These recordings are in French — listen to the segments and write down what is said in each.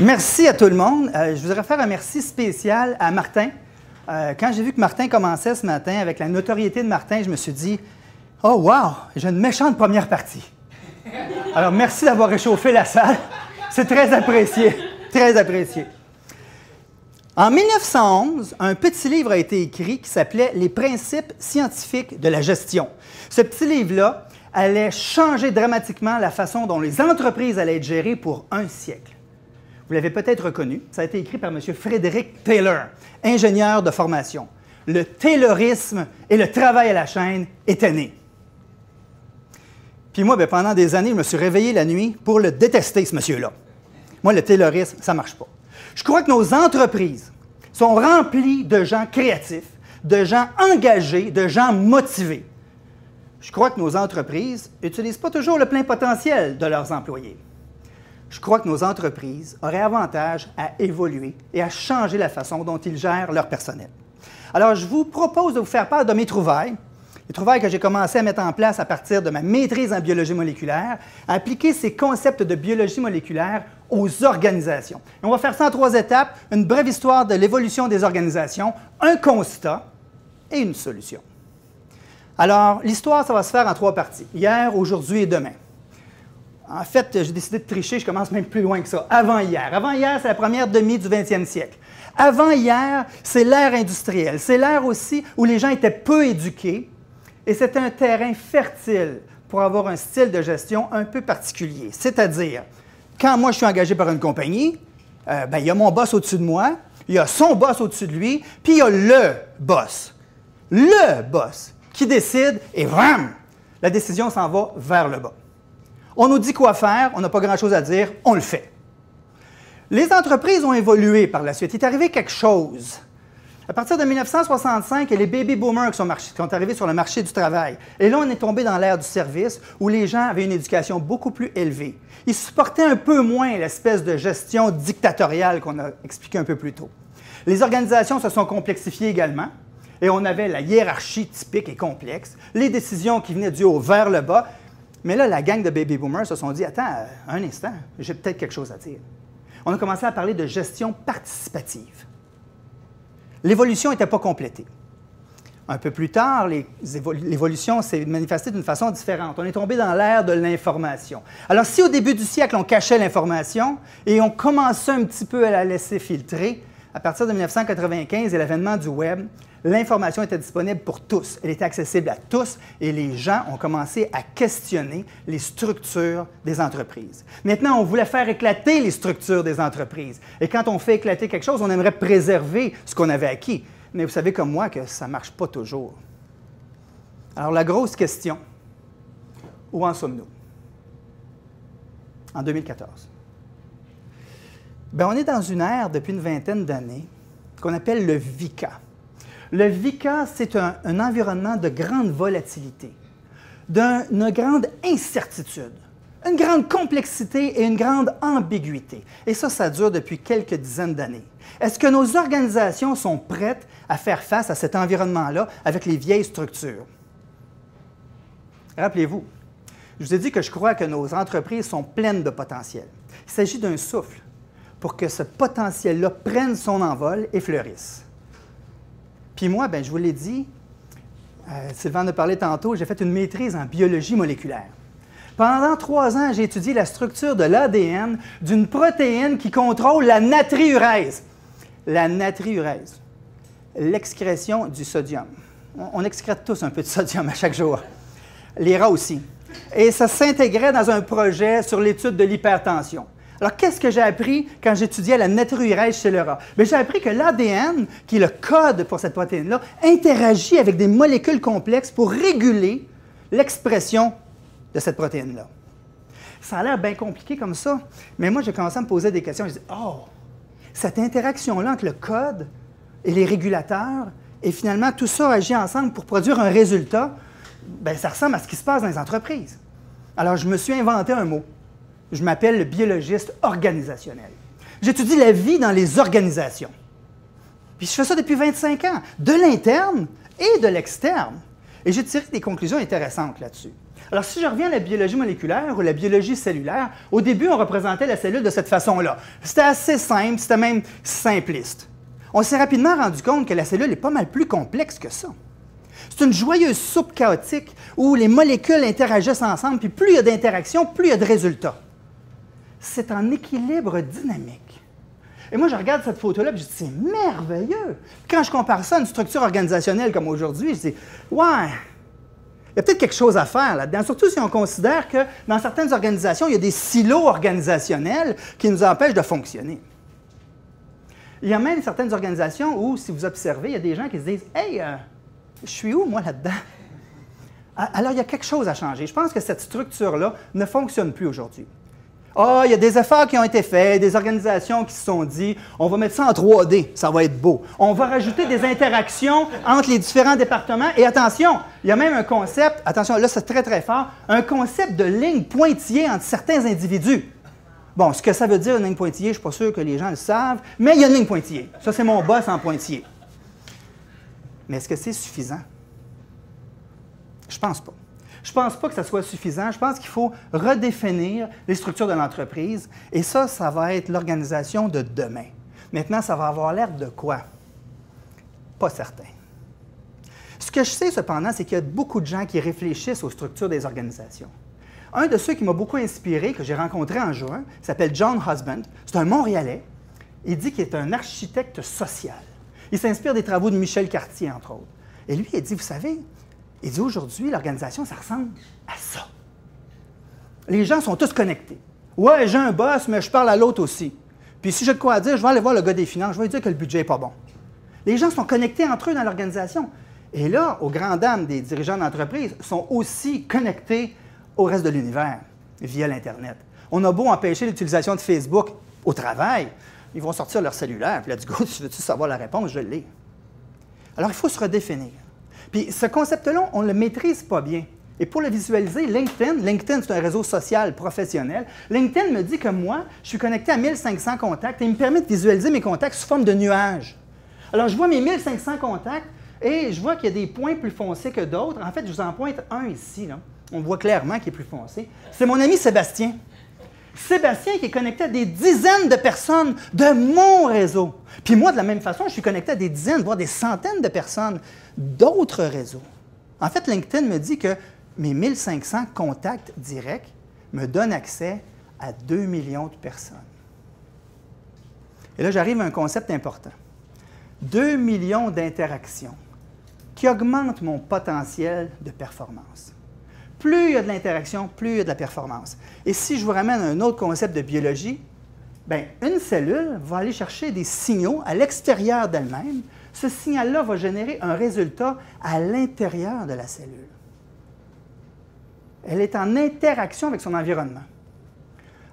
Merci à tout le monde. Je voudrais faire un merci spécial à Martin. Quand j'ai vu que Martin commençait ce matin, avec la notoriété de Martin, je me suis dit « Oh wow, j'ai une méchante première partie. » Alors, merci d'avoir réchauffé la salle. C'est très apprécié, très apprécié. En 1911, un petit livre a été écrit qui s'appelait « Les principes scientifiques de la gestion ». Ce petit livre-là allait changer dramatiquement la façon dont les entreprises allaient être gérées pour un siècle. Vous l'avez peut-être reconnu, ça a été écrit par M. Frederick Taylor, ingénieur de formation. Le taylorisme et le travail à la chaîne étaient nés. Puis moi, pendant des années, je me suis réveillé la nuit pour le détester, ce monsieur-là. Moi, le taylorisme, ça ne marche pas. Je crois que nos entreprises sont remplies de gens créatifs, de gens engagés, de gens motivés. Je crois que nos entreprises n'utilisent pas toujours le plein potentiel de leurs employés. Je crois que nos entreprises auraient avantage à évoluer et à changer la façon dont ils gèrent leur personnel. Alors, je vous propose de vous faire part de mes trouvailles, les trouvailles que j'ai commencé à mettre en place à partir de ma maîtrise en biologie moléculaire, à appliquer ces concepts de biologie moléculaire aux organisations. Et on va faire ça en 3 étapes, une brève histoire de l'évolution des organisations, un constat et une solution. Alors, l'histoire, ça va se faire en 3 parties, hier, aujourd'hui et demain. En fait, j'ai décidé de tricher, je commence même plus loin que ça. Avant-hier. Avant-hier, c'est la première demi du 20e siècle. Avant-hier, c'est l'ère industrielle. C'est l'ère aussi où les gens étaient peu éduqués et c'était un terrain fertile pour avoir un style de gestion un peu particulier. C'est-à-dire, quand moi je suis engagé par une compagnie, il y a mon boss au-dessus de moi, il y a son boss au-dessus de lui, puis il y a le boss. Le boss qui décide et bam! La décision s'en va vers le bas. On nous dit quoi faire, on n'a pas grand-chose à dire, on le fait. Les entreprises ont évolué par la suite. Il est arrivé quelque chose. À partir de 1965, il y a les baby boomers qui sont arrivés sur le marché du travail. Et là, on est tombé dans l'ère du service où les gens avaient une éducation beaucoup plus élevée. Ils supportaient un peu moins l'espèce de gestion dictatoriale qu'on a expliqué un peu plus tôt. Les organisations se sont complexifiées également. Et on avait la hiérarchie typique et complexe, les décisions qui venaient du haut vers le bas. Mais là, la gang de baby boomers se sont dit « Attends, un instant, j'ai peut-être quelque chose à dire. » On a commencé à parler de gestion participative. L'évolution n'était pas complétée. Un peu plus tard, l'évolution s'est manifestée d'une façon différente. On est tombé dans l'ère de l'information. Alors, si au début du siècle, on cachait l'information et on commençait un petit peu à la laisser filtrer, à partir de 1995 et l'avènement du Web, l'information était disponible pour tous. Elle était accessible à tous et les gens ont commencé à questionner les structures des entreprises. Maintenant, on voulait faire éclater les structures des entreprises. Et quand on fait éclater quelque chose, on aimerait préserver ce qu'on avait acquis. Mais vous savez comme moi que ça ne marche pas toujours. Alors, la grosse question, où en sommes-nous? En 2014. On est dans une ère, depuis une vingtaine d'années, qu'on appelle le VICA. Le VICA, c'est un environnement de grande volatilité, d'une grande incertitude, une grande complexité et une grande ambiguïté. Et ça dure depuis quelques dizaines d'années. Est-ce que nos organisations sont prêtes à faire face à cet environnement-là avec les vieilles structures? Rappelez-vous, je vous ai dit que je crois que nos entreprises sont pleines de potentiel. Il s'agit d'un souffle pour que ce potentiel-là prenne son envol et fleurisse. Puis moi, je vous l'ai dit, Sylvain en a parlé tantôt, j'ai fait une maîtrise en biologie moléculaire. Pendant 3 ans, j'ai étudié la structure de l'ADN d'une protéine qui contrôle la natriurèse. La natriurèse, l'excrétion du sodium. On excrète tous un peu de sodium à chaque jour. Les rats aussi. Et ça s'intégrait dans un projet sur l'étude de l'hypertension. Alors, qu'est-ce que j'ai appris quand j'étudiais la natriurèse chez le rat? J'ai appris que l'ADN, qui est le code pour cette protéine-là, interagit avec des molécules complexes pour réguler l'expression de cette protéine-là. Ça a l'air bien compliqué comme ça, mais moi, j'ai commencé à me poser des questions. Je dis, oh, cette interaction-là entre le code et les régulateurs, et finalement, tout ça agit ensemble pour produire un résultat, ça ressemble à ce qui se passe dans les entreprises. Alors, je me suis inventé un mot. Je m'appelle le biologiste organisationnel. J'étudie la vie dans les organisations. Puis je fais ça depuis 25 ans, de l'interne et de l'externe. Et j'ai tiré des conclusions intéressantes là-dessus. Alors, si je reviens à la biologie moléculaire ou la biologie cellulaire, au début, on représentait la cellule de cette façon-là. C'était assez simple, c'était même simpliste. On s'est rapidement rendu compte que la cellule est pas mal plus complexe que ça. C'est une joyeuse soupe chaotique où les molécules interagissent ensemble, puis plus il y a d'interactions, plus il y a de résultats. C'est en équilibre dynamique. Et moi, je regarde cette photo-là, et je dis, c'est merveilleux. Quand je compare ça à une structure organisationnelle comme aujourd'hui, je dis, ouais, il y a peut-être quelque chose à faire là-dedans, surtout si on considère que dans certaines organisations, il y a des silos organisationnels qui nous empêchent de fonctionner. Il y a même certaines organisations où, si vous observez, il y a des gens qui se disent « Hey, je suis où, moi, là-dedans? » Alors, il y a quelque chose à changer. Je pense que cette structure-là ne fonctionne plus aujourd'hui. Ah, il y a des efforts qui ont été faits, des organisations qui se sont dit « On va mettre ça en 3D, ça va être beau. On va rajouter des interactions entre les différents départements. » Et attention, il y a même un concept, attention, là, c'est très, très fort, un concept de ligne pointillée entre certains individus. Bon, ce que ça veut dire, une ligne pointillée, je ne suis pas sûr que les gens le savent, mais il y a une ligne pointillée. Ça, c'est mon boss en pointillé. Mais est-ce que c'est suffisant? Je ne pense pas. Je ne pense pas que ça soit suffisant. Je pense qu'il faut redéfinir les structures de l'entreprise. Et ça va être l'organisation de demain. Maintenant, ça va avoir l'air de quoi? Pas certain. Ce que je sais, cependant, c'est qu'il y a beaucoup de gens qui réfléchissent aux structures des organisations. Un de ceux qui m'a beaucoup inspiré, que j'ai rencontré en juin, s'appelle John Husband. C'est un Montréalais. Il dit qu'il est un architecte social. Il s'inspire des travaux de Michel Cartier, entre autres. Et lui, il dit, vous savez, il dit aujourd'hui, l'organisation, ça ressemble à ça. Les gens sont tous connectés. Ouais, j'ai un boss, mais je parle à l'autre aussi. Puis si j'ai de quoi à dire, je vais aller voir le gars des finances, je vais lui dire que le budget n'est pas bon. Les gens sont connectés entre eux dans l'organisation. Et là, aux grandes dames des dirigeants d'entreprise, sont aussi connectés au reste de l'univers, via l'Internet. On a beau empêcher l'utilisation de Facebook au travail, ils vont sortir leur cellulaire, puis là, du coup, veux-tu savoir la réponse? Je l'ai. Alors, il faut se redéfinir. Puis, ce concept-là, on ne le maîtrise pas bien. Et pour le visualiser, LinkedIn, c'est un réseau social professionnel. LinkedIn me dit que moi, je suis connecté à 1500 contacts et il me permet de visualiser mes contacts sous forme de nuages. Alors, je vois mes 1500 contacts et je vois qu'il y a des points plus foncés que d'autres. En fait, je vous en pointe un ici, là. On voit clairement qu'il est plus foncé. C'est mon ami Sébastien. Sébastien qui est connecté à des dizaines de personnes de mon réseau. Puis moi, de la même façon, je suis connecté à des dizaines, voire des centaines de personnes d'autres réseaux. En fait, LinkedIn me dit que mes 1500 contacts directs me donnent accès à 2 millions de personnes. Et là, j'arrive à un concept important. 2 millions d'interactions qui augmentent mon potentiel de performance. Plus il y a de l'interaction, plus il y a de la performance. Et si je vous ramène à un autre concept de biologie, bien, une cellule va aller chercher des signaux à l'extérieur d'elle-même. Ce signal-là va générer un résultat à l'intérieur de la cellule. Elle est en interaction avec son environnement.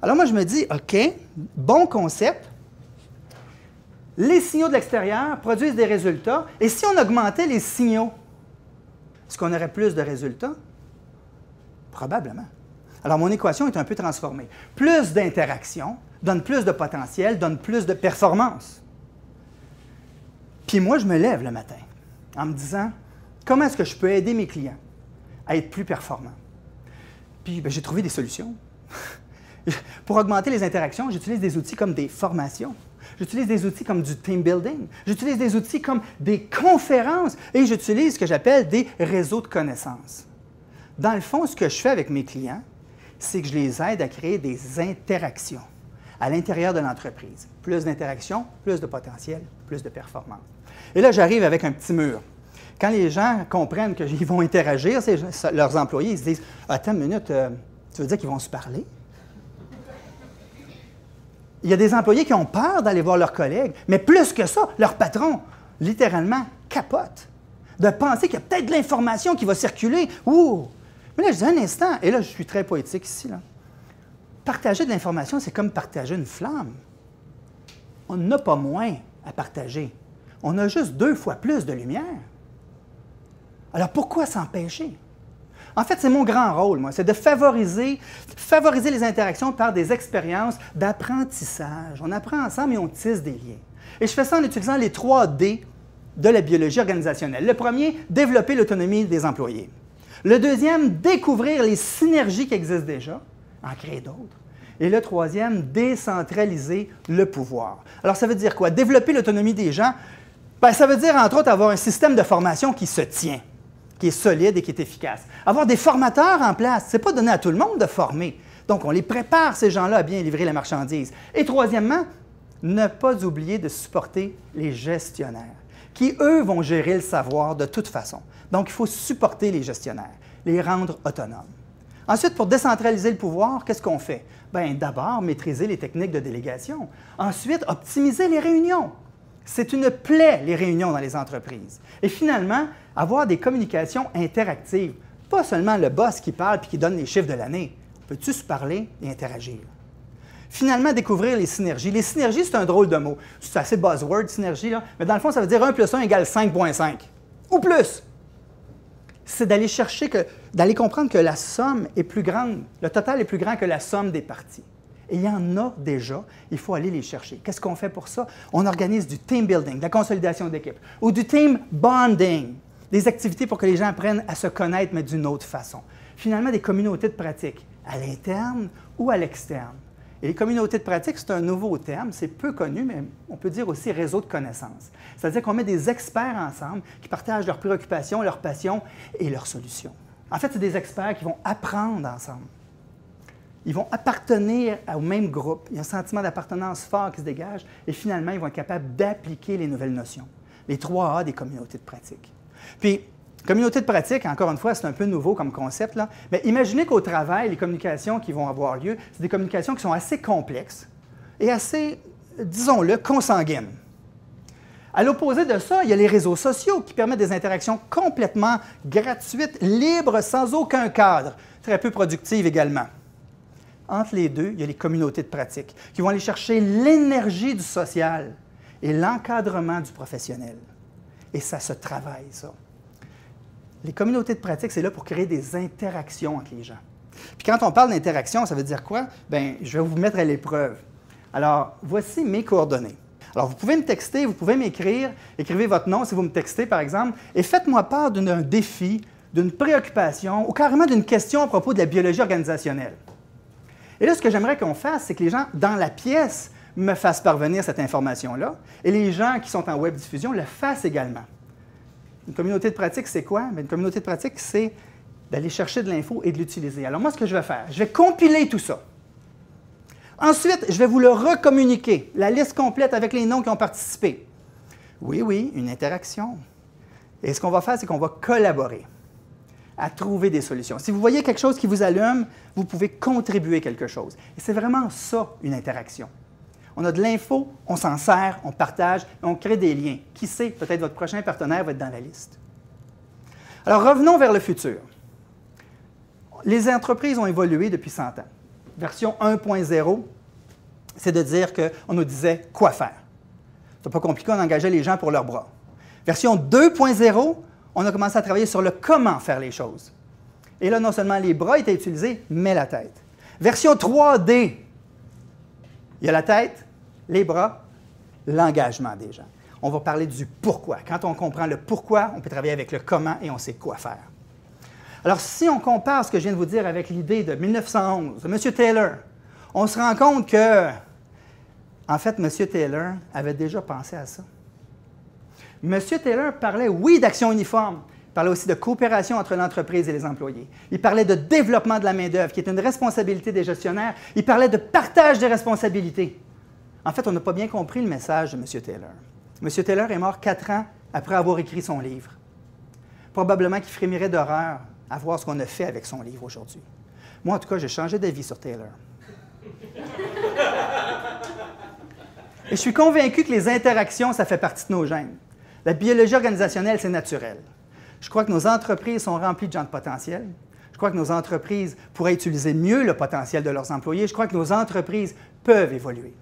Alors moi, je me dis, OK, bon concept. Les signaux de l'extérieur produisent des résultats. Et si on augmentait les signaux, est-ce qu'on aurait plus de résultats? Probablement. Alors, mon équation est un peu transformée. Plus d'interaction donne plus de potentiel, donne plus de performance. Puis moi, je me lève le matin en me disant, comment est-ce que je peux aider mes clients à être plus performants? Puis, j'ai trouvé des solutions. Pour augmenter les interactions, j'utilise des outils comme des formations. J'utilise des outils comme du team building. J'utilise des outils comme des conférences. Et j'utilise ce que j'appelle des réseaux de connaissances. Dans le fond, ce que je fais avec mes clients, c'est que je les aide à créer des interactions à l'intérieur de l'entreprise. Plus d'interactions, plus de potentiel, plus de performance. Et là, j'arrive avec un petit mur. Quand les gens comprennent qu'ils vont interagir, leurs employés, ils se disent « Attends une minute, tu veux dire qu'ils vont se parler? » Il y a des employés qui ont peur d'aller voir leurs collègues, mais plus que ça, leur patron, littéralement, capote de penser qu'il y a peut-être de l'information qui va circuler. Ouh! Mais là, je dis un instant, et là, je suis très poétique ici, là. Partager de l'information, c'est comme partager une flamme. On n'a pas moins à partager. On a juste 2 fois plus de lumière. Alors, pourquoi s'empêcher? En fait, c'est mon grand rôle, moi, c'est de favoriser les interactions par des expériences d'apprentissage. On apprend ensemble et on tisse des liens. Et je fais ça en utilisant les 3 D de la biologie organisationnelle. Le premier, développer l'autonomie des employés. Le deuxième, découvrir les synergies qui existent déjà, en créer d'autres. Et le troisième, décentraliser le pouvoir. Alors, ça veut dire quoi? Développer l'autonomie des gens, bien, ça veut dire, entre autres, avoir un système de formation qui se tient, qui est solide et qui est efficace. Avoir des formateurs en place, ce n'est pas donné à tout le monde de former. Donc, on les prépare, ces gens-là, à bien livrer la marchandise. Et troisièmement, ne pas oublier de supporter les gestionnaires, qui, eux, vont gérer le savoir de toute façon. Donc, il faut supporter les gestionnaires, les rendre autonomes. Ensuite, pour décentraliser le pouvoir, qu'est-ce qu'on fait? Bien, d'abord, maîtriser les techniques de délégation. Ensuite, optimiser les réunions. C'est une plaie, les réunions dans les entreprises. Et finalement, avoir des communications interactives. Pas seulement le boss qui parle et qui donne les chiffres de l'année. On peut-tu se parler et interagir? Finalement, découvrir les synergies. Les synergies, c'est un drôle de mot. C'est assez buzzword, synergie, là. Mais dans le fond, ça veut dire 1 plus 1 égale 5,5. Ou plus. C'est d'aller chercher, d'aller comprendre que la somme est plus grande, le total est plus grand que la somme des parties. Et il y en a déjà, il faut aller les chercher. Qu'est-ce qu'on fait pour ça? On organise du team building, de la consolidation d'équipe, ou du team bonding, des activités pour que les gens apprennent à se connaître, mais d'une autre façon. Finalement, des communautés de pratique, à l'interne ou à l'externe. Et les communautés de pratique, c'est un nouveau terme, c'est peu connu, mais on peut dire aussi réseau de connaissances. C'est-à-dire qu'on met des experts ensemble qui partagent leurs préoccupations, leurs passions et leurs solutions. En fait, c'est des experts qui vont apprendre ensemble. Ils vont appartenir au même groupe. Il y a un sentiment d'appartenance fort qui se dégage et finalement, ils vont être capables d'appliquer les nouvelles notions. Les 3 A des communautés de pratique. Puis, communauté de pratique, encore une fois, c'est un peu nouveau comme concept, là. Mais imaginez qu'au travail, les communications qui vont avoir lieu, c'est des communications qui sont assez complexes et assez, disons-le, consanguines. À l'opposé de ça, il y a les réseaux sociaux qui permettent des interactions complètement gratuites, libres, sans aucun cadre, très peu productives également. Entre les deux, il y a les communautés de pratique qui vont aller chercher l'énergie du social et l'encadrement du professionnel. Et ça se travaille, ça. Les communautés de pratique, c'est là pour créer des interactions entre les gens. Puis quand on parle d'interaction, ça veut dire quoi? Bien, je vais vous mettre à l'épreuve. Alors, voici mes coordonnées. Alors, vous pouvez me texter, vous pouvez m'écrire, écrivez votre nom si vous me textez, par exemple, et faites-moi part d'un défi, d'une préoccupation ou carrément d'une question à propos de la biologie organisationnelle. Et là, ce que j'aimerais qu'on fasse, c'est que les gens dans la pièce me fassent parvenir cette information-là, et les gens qui sont en web diffusion le fassent également. Une communauté de pratique, c'est quoi? Bien, une communauté de pratique, c'est d'aller chercher de l'info et de l'utiliser. Alors moi, ce que je vais faire, je vais compiler tout ça. Ensuite, je vais vous le recommuniquer, la liste complète avec les noms qui ont participé. Oui, une interaction. Et ce qu'on va faire, c'est qu'on va collaborer à trouver des solutions. Si vous voyez quelque chose qui vous allume, vous pouvez contribuer quelque chose. Et c'est vraiment ça, une interaction. On a de l'info, on s'en sert, on partage, on crée des liens. Qui sait, peut-être votre prochain partenaire va être dans la liste. Alors, revenons vers le futur. Les entreprises ont évolué depuis 100 ans. Version 1.0, c'est de dire qu'on nous disait quoi faire. C'est pas compliqué, on engageait les gens pour leurs bras. Version 2.0, on a commencé à travailler sur le comment faire les choses. Et là, non seulement les bras étaient utilisés, mais la tête. Version 3D, il y a la tête, les bras, l'engagement des gens. On va parler du pourquoi. Quand on comprend le pourquoi, on peut travailler avec le comment et on sait quoi faire. Alors, si on compare ce que je viens de vous dire avec l'idée de 1911, de M. Taylor, on se rend compte que, en fait, M. Taylor avait déjà pensé à ça. M. Taylor parlait, oui, d'action uniforme. Il parlait aussi de coopération entre l'entreprise et les employés. Il parlait de développement de la main-d'œuvre, qui est une responsabilité des gestionnaires. Il parlait de partage des responsabilités. En fait, on n'a pas bien compris le message de M. Taylor. M. Taylor est mort 4 ans après avoir écrit son livre. Probablement qu'il frémirait d'horreur à voir ce qu'on a fait avec son livre aujourd'hui. Moi, en tout cas, j'ai changé d'avis sur Taylor. Et je suis convaincu que les interactions, ça fait partie de nos gènes. La biologie organisationnelle, c'est naturel. Je crois que nos entreprises sont remplies de gens de potentiel. Je crois que nos entreprises pourraient utiliser mieux le potentiel de leurs employés. Je crois que nos entreprises peuvent évoluer.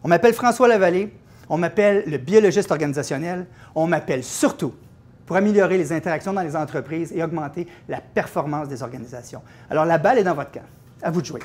On m'appelle François Lavallée, on m'appelle le biologiste organisationnel, on m'appelle surtout pour améliorer les interactions dans les entreprises et augmenter la performance des organisations. Alors, la balle est dans votre camp. À vous de jouer.